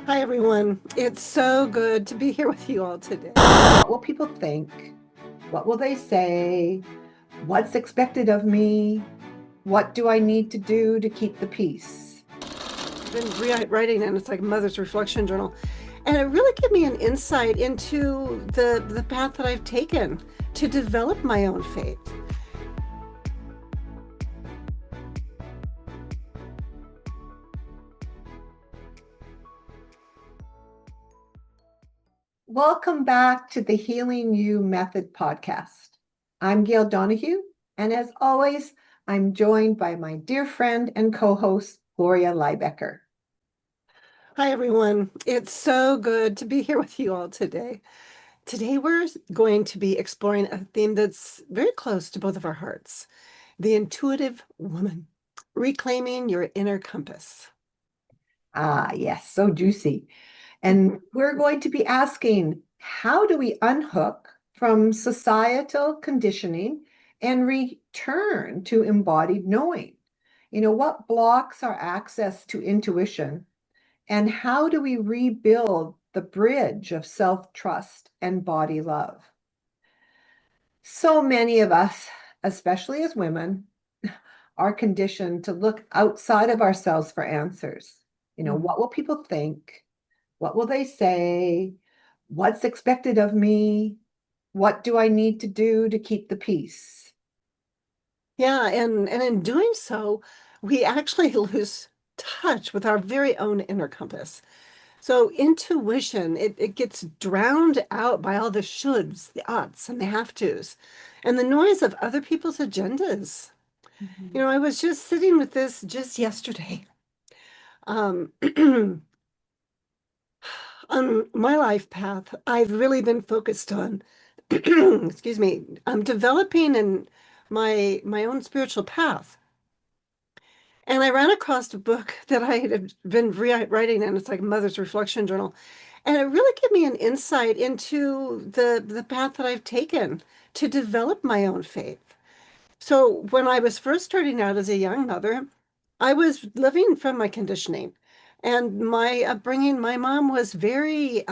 Hi, everyone. It's so good to be here with you all today. What will people think? What will they say? What's expected of me? What do I need to do to keep the peace? I've been rewriting, and it's like Mother's Reflection Journal. And it really gave me an insight into the path that I've taken to develop my own faith. Welcome back to the Healing You Method podcast. I'm Gail Donohue, and as always, I'm joined by my dear friend and co-host, Gloria Lybecker. Hi, everyone. It's so good to be here with you all today. Today, we're going to be exploring a theme that's very close to both of our hearts: the intuitive woman, reclaiming your inner compass. Ah, yes, so juicy. And we're going to be asking, how do we unhook from societal conditioning and return to embodied knowing? What blocks our access to intuition, and how do we rebuild the bridge of self-trust and body love? So many of us, especially as women, are conditioned to look outside of ourselves for answers. What will people think? What will they say? What's expected of me? What do I need to do to keep the peace? Yeah, and in doing so, we actually lose touch with our very own inner compass. So intuition, it gets drowned out by all the shoulds, the oughts, and the have tos, and the noise of other people's agendas. Mhm. I was just sitting with this just yesterday. Um, on my life path, I've really been focused on, excuse me, I'm developing my own spiritual path. And I ran across a book that I had been rewriting, and it's like Mother's Reflection Journal. And it really gave me an insight into the path that I've taken to develop my own faith. So when I was first starting out as a young mother, I was living from my conditioning. And my upbringing, my mom was very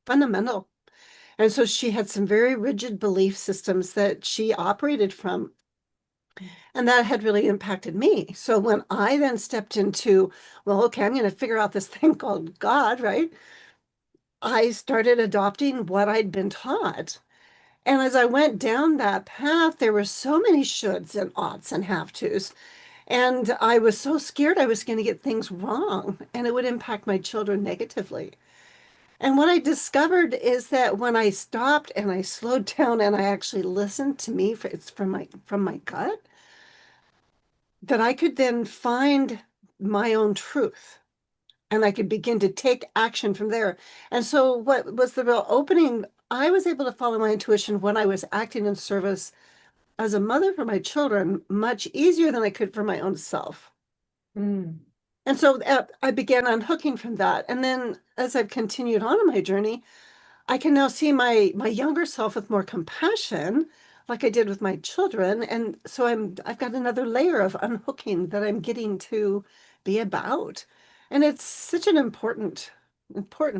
fundamental. And so she had some very rigid belief systems that she operated from. And that had really impacted me. So when I then stepped into, well, okay, I'm going to figure out this thing called God, right? I started adopting what I'd been taught. And as I went down that path, there were so many shoulds and oughts and have tos. And I was so scared I was going to get things wrong and it would impact my children negatively. And what I discovered is that when I stopped and I slowed down and I actually listened to me, it's from my gut, that I could then find my own truth and I could begin to take action from there. And so, what was the real opening? I was able to follow my intuition when I was acting in service as a mother for my children much easier than I could for my own self. Mm. And so I began unhooking from that. And then as I've continued on in my journey, I can now see my younger self with more compassion, like I did with my children. And so I've got another layer of unhooking that I'm getting to be about. And it's such an important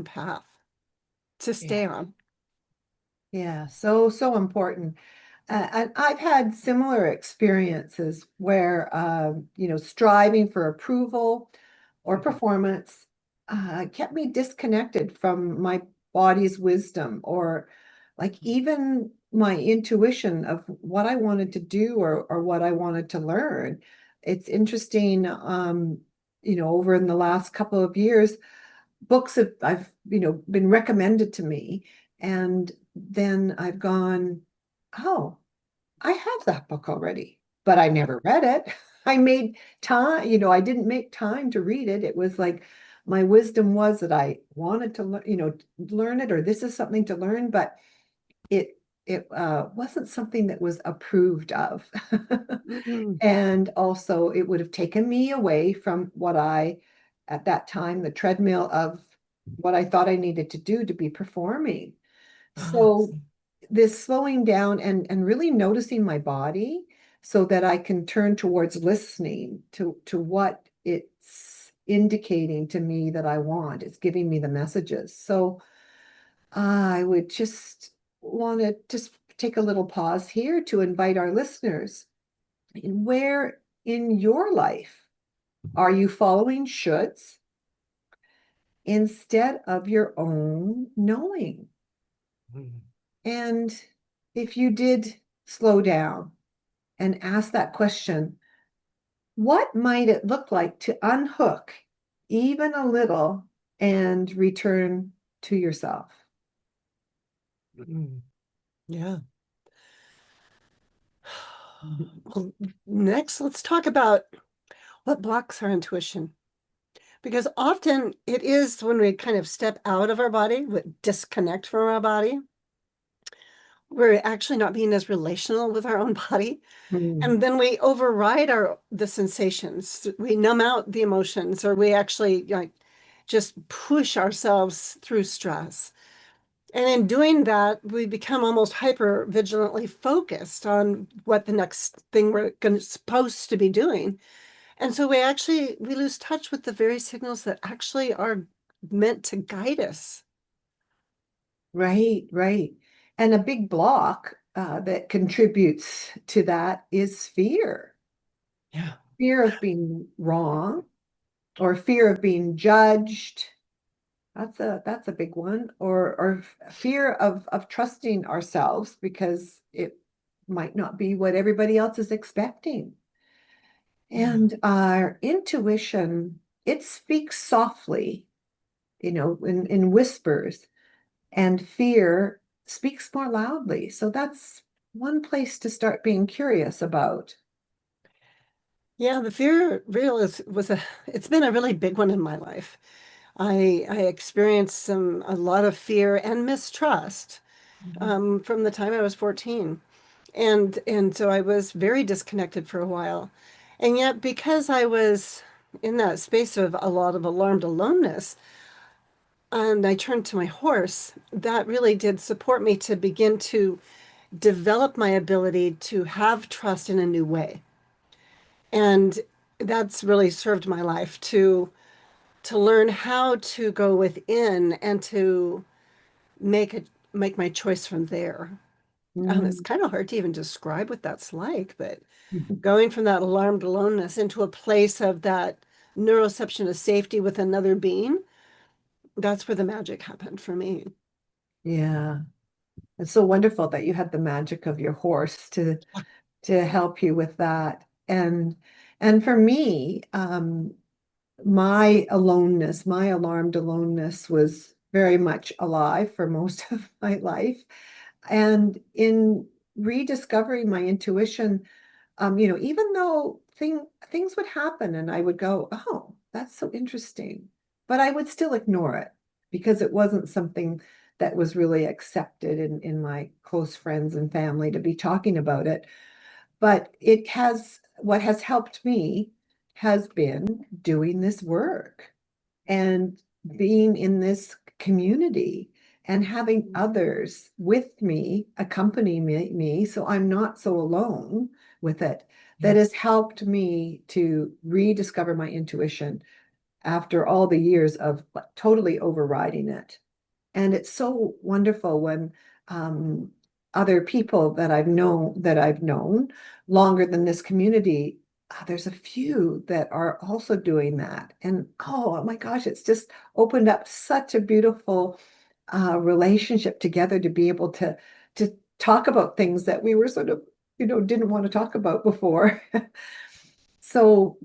path to Yeah. stay on. Yeah, so important. And I've had similar experiences where, striving for approval or performance kept me disconnected from my body's wisdom, or like even my intuition of what I wanted to do, or what I wanted to learn. It's interesting, over in the last couple of years, books have I've been recommended to me, and then I've gone, oh, I have that book already, but I never read it. I made time, I didn't make time to read it. It was like my wisdom was that I wanted to learn, learn it, or this is something to learn, but it wasn't something that was approved of. Mhm. And also, it would have taken me away from what at that time, the treadmill of what I thought I needed to do to be performing. Ah, So, this slowing down and really noticing my body so that I can turn towards listening to what it's indicating to me that I want. It's giving me the messages. So I would just want to just take a little pause here to invite our listeners. Where in your life are you following shoulds instead of your own knowing? Mm. And if you did slow down and ask that question, what might it look like to unhook even a little and return to yourself? Mm. Yeah. Well, next, let's talk about what blocks our intuition. Because often it is when we kind of step out of our body, disconnect from our body, we're actually not being as relational with our own body. Mm. And then we override the sensations. We numb out the emotions, or we actually like just push ourselves through stress. And in doing that, we become almost hyper vigilantly focused on what the next thing supposed to be doing. And so we lose touch with the very signals that actually are meant to guide us. Right, right. And a big block that contributes to that is fear. Yeah. Fear of being wrong or fear of being judged. That's a big one. Or fear of trusting ourselves because it might not be what everybody else is expecting. Yeah. And our intuition, it speaks softly, in whispers, and fear speaks more loudly. So that's one place to start being curious about. Yeah, the fear real is was a it's been a really big one in my life. I experienced a lot of fear and mistrust Mhm. from the time I was 14. And so I was very disconnected for a while. And yet because I was in that space of a lot of alarmed aloneness, and I turned to my horse, that really did support me to begin to develop my ability to have trust in a new way. And that's really served my life to learn how to go within and to make my choice from there. It's Mm. kind of hard to even describe what that's like, but going from that alarmed aloneness into a place of that neuroception of safety with another being, that's where the magic happened for me. Yeah. It's so wonderful that you had the magic of your horse to help you with that. And for me, my aloneness, my alarmed aloneness was very much alive for most of my life. And in rediscovering my intuition, even though things would happen and I would go, oh, that's so interesting, but I would still ignore it because it wasn't something that was really accepted in my close friends and family to be talking about it. But what has helped me has been doing this work and being in this community and having others with me accompany me so I'm not so alone with it, that Yeah. has helped me to rediscover my intuition after all the years of like, totally overriding it. And it's so wonderful when um, other people that I've known longer than this community, there's a few that are also doing that. And oh my gosh, it's just opened up such a beautiful relationship together to be able to talk about things that we were sort of, didn't want to talk about before. So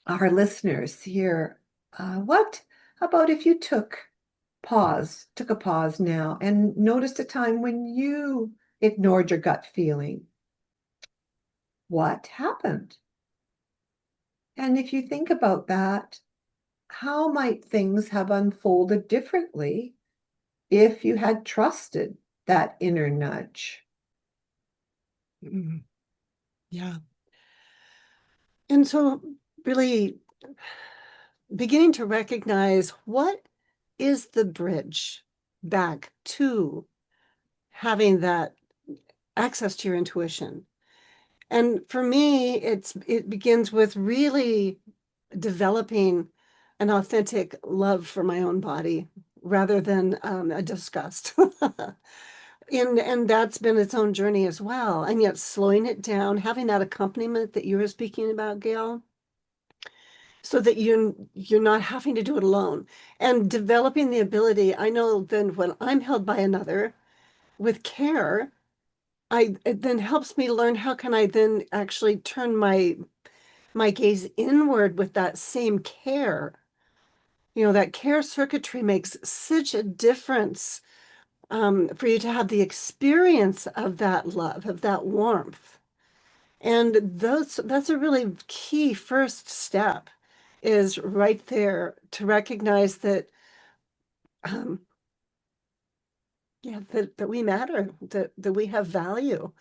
our listeners here, what about if you took a pause now and noticed a time when you ignored your gut feeling? What happened? And if you think about that, how might things have unfolded differently if you had trusted that inner nudge? Mhm. Yeah. And so really beginning to recognize what is the bridge back to having that access to your intuition. And for me, it begins with really developing an authentic love for my own body rather than a disgust. And that's been its own journey as well. And yet slowing it down, having that accompaniment that you were speaking about, Gail, so that you're not having to do it alone. And developing the ability, I know then when I'm held by another with care, it then helps me learn how can I then actually turn my gaze inward with that same care. You know, that care circuitry makes such a difference for you to have the experience of that love, of that warmth. And that's a really key first step is right there to recognize that um, yeah, that we matter, that we have value.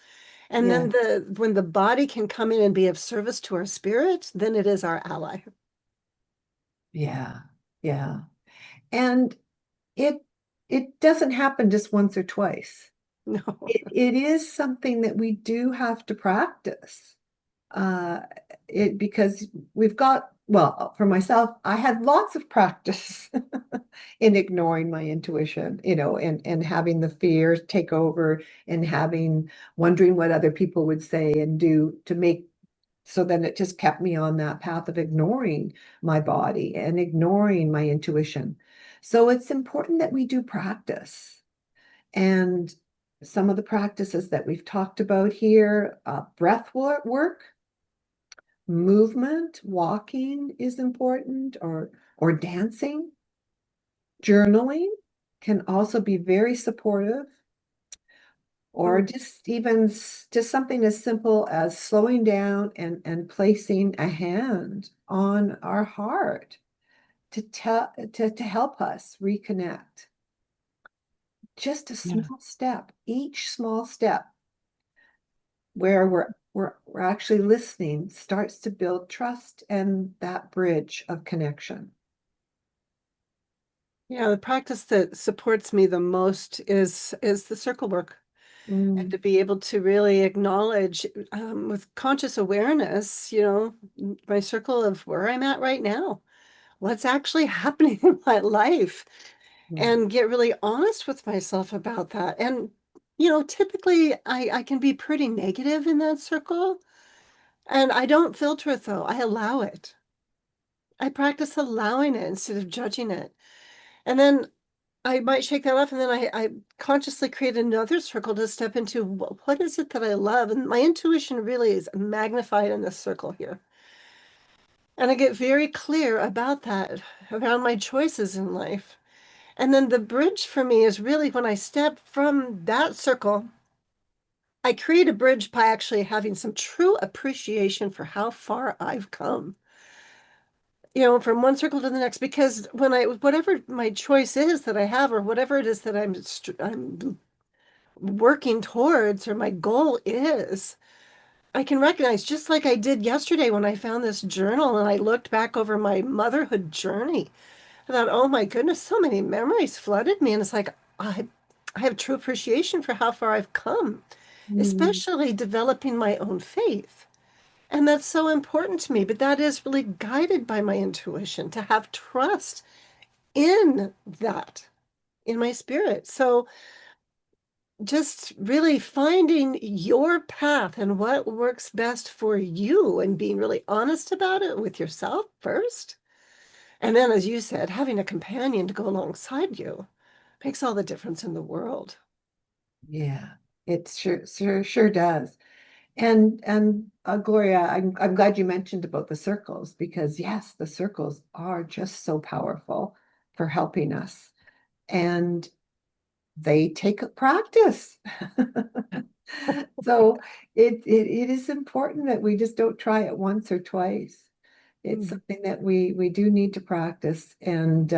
And then Yeah, when the body can come in and be of service to our spirit, then it is our ally. yeah, yeah. And it it doesn't happen just once or twice. No. It is something that we do have to practice. Uh, it because we've got, well, for myself, I had lots of practice in ignoring my intuition, and having the fears take over and having wondering what other people would say and do to make so then it just kept me on that path of ignoring my body and ignoring my intuition. So it's important that we do practice. And some of the practices that we've talked about here, breath work, movement, walking is important, or dancing, journaling can also be very supportive, or Mm. just even just something as simple as slowing down and placing a hand on our heart to help us reconnect. Just a Yeah. small step, each small step where we're actually listening starts to build trust and that bridge of connection. Yeah, the practice that supports me the most is the circle work. And Mm, to be able to really acknowledge with conscious awareness, my circle of where I'm at right now, what's actually happening in my life, yeah. and get really honest with myself about that. And, typically I can be pretty negative in that circle, and I don't filter it though. I allow it. I practice allowing it instead of judging it. And then I might shake that off, and then I consciously create another circle to step into what is it that I love? And my intuition really is magnified in this circle here. And I get very clear about that, around my choices in life. And then the bridge for me is really when I step from that circle, I create a bridge by actually having some true appreciation for how far I've come. From one circle to the next, because whatever my choice is that I have, or whatever it is that I'm working towards, or my goal is, I can recognize, just like I did yesterday when I found this journal and I looked back over my motherhood journey. I thought, oh my goodness, so many memories flooded me. And it's like, I have true appreciation for how far I've come, Mm, especially developing my own faith. And that's so important to me. But that is really guided by my intuition, to have trust in that, in my spirit. So just really finding your path and what works best for you, and being really honest about it with yourself first. And then, as you said, having a companion to go alongside you makes all the difference in the world. yeah, it sure does. And Gloria, I'm glad you mentioned about the circles because yes, the circles are just so powerful for helping us, and they take practice. So it is important that we just don't try it once or twice. It's Mm. something that we do need to practice and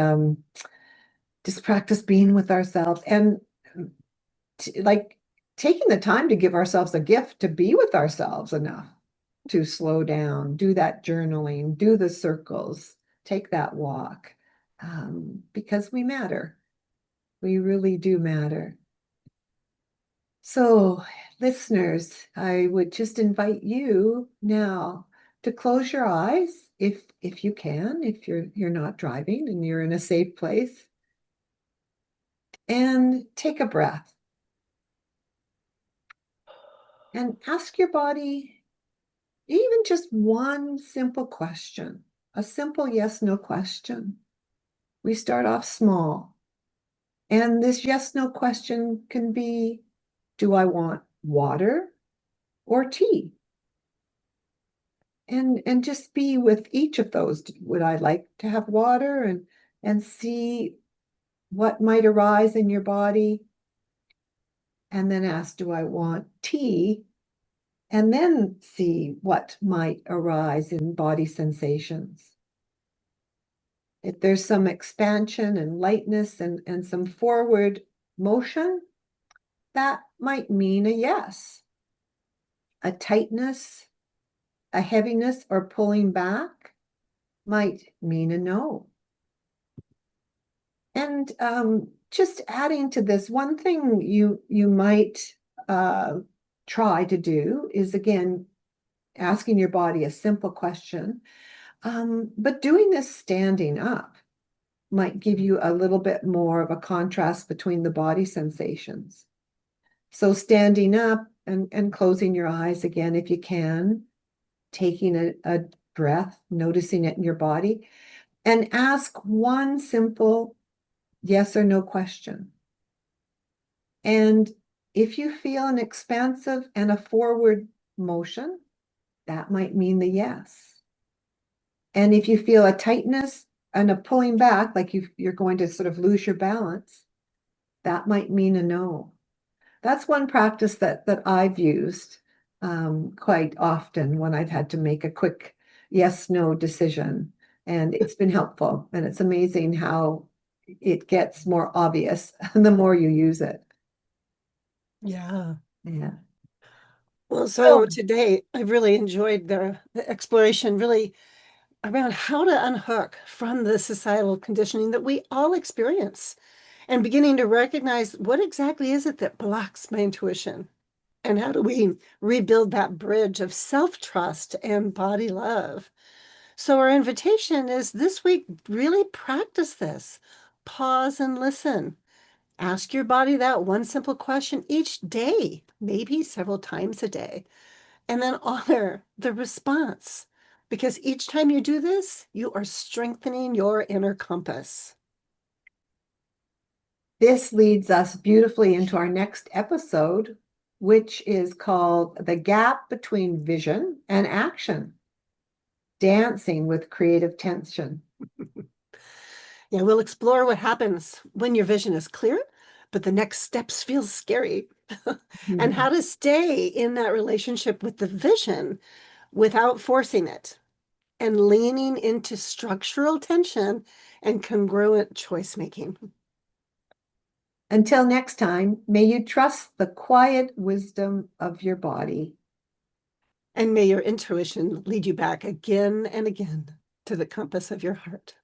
just practice being with ourselves and like taking the time to give ourselves a gift to be with ourselves enough to slow down, do that journaling, do the circles, take that walk, because we matter. We really do matter. So, listeners, I would just invite you now to close your eyes if you can, if you're not driving and you're in a safe place, and take a breath and ask your body even just one simple question, a simple yes, no question. We start off small. And this yes, no question can be, do I want water or tea? And just be with each of those. Would I like to have water and see what might arise in your body? And then ask, do I want tea? And then see what might arise in body sensations. If there's some expansion and lightness and some forward motion, that might mean a yes. A tightness, a heaviness, or pulling back might mean a no. And just adding to this, one thing you might try to do is again asking your body a simple question, but doing this standing up might give you a little bit more of a contrast between the body sensations. So standing up and closing your eyes again if you can, taking a breath, noticing it in your body, and ask one simple yes or no question. And if you feel an expansive and a forward motion, that might mean the yes. And if you feel a tightness and a pulling back, like you're going to sort of lose your balance, that might mean a no. That's one practice that I've used quite often when I've had to make a quick yes, no decision. And it's been helpful. And it's amazing how it gets more obvious the more you use it. Yeah. Yeah. Well, So so today I really enjoyed the exploration really around how to unhook from the societal conditioning that we all experience and beginning to recognize what exactly is it that blocks my intuition and how do we rebuild that bridge of self-trust and body love. So our invitation is this week, really practice this. Pause and listen. Ask your body that one simple question each day, maybe several times a day, and then honor the response. Because each time you do this, you are strengthening your inner compass. this leads us beautifully into our next episode, which is called The Gap Between Vision and Action, Dancing with Creative Tension. Yeah, we'll explore what happens when your vision is clear, but the next steps feel scary. And how Mhm. to stay in that relationship with the vision without forcing it and leaning into structural tension and congruent choice making. Until next time, may you trust the quiet wisdom of your body. And may your intuition lead you back again and again to the compass of your heart.